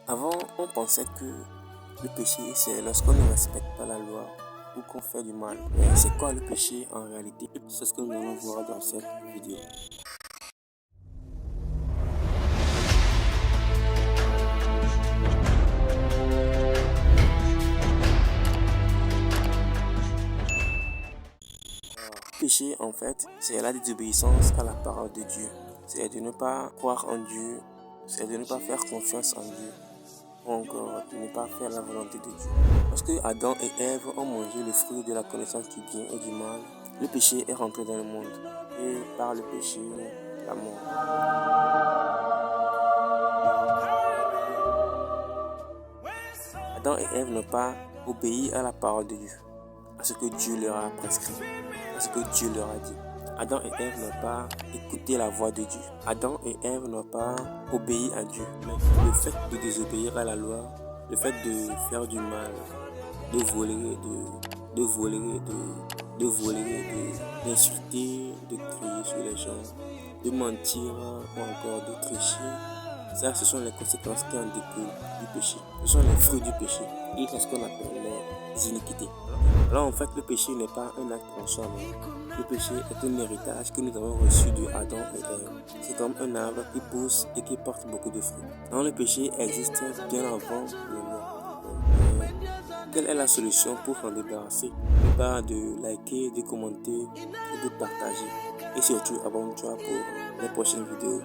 Avant, on pensait que le péché, c'est lorsqu'on ne respecte pas la loi ou qu'on fait du mal. Mais c'est quoi le péché en réalité? C'est ce que nous allons voir dans cette vidéo. Le péché, en fait, c'est la désobéissance à la parole de Dieu. C'est de ne pas croire en Dieu, c'est de ne pas faire confiance en Dieu, ou encore de ne pas faire la volonté de Dieu. Lorsque Adam et Ève ont mangé le fruit de la connaissance du bien et du mal, le péché est rentré dans le monde. Et par le péché, la mort. Adam et Ève n'ont pas obéi à la parole de Dieu, à ce que Dieu leur a prescrit, à ce que Dieu leur a dit. Adam et Ève n'ont pas écouté la voix de Dieu. Adam et Ève n'ont pas obéi à Dieu. Mais le fait de désobéir à la loi, le fait de faire du mal, de voler, d'insulter, de crier sur les gens, de mentir ou encore de tricher, ça, ce sont les conséquences qui en découlent du péché. Ce sont les fruits du péché. Et c'est ce qu'on appelle les iniquités. Alors en fait, le péché n'est pas un acte en soi. Le péché est un héritage que nous avons reçu de Adam et Ève. C'est comme un arbre qui pousse et qui porte beaucoup de fruits. Alors le péché existe bien avant le monde. Quelle est la solution pour s'en débarrasser? Ne pas de liker, de commenter et de partager. Et surtout, abonne-toi pour les prochaines vidéos.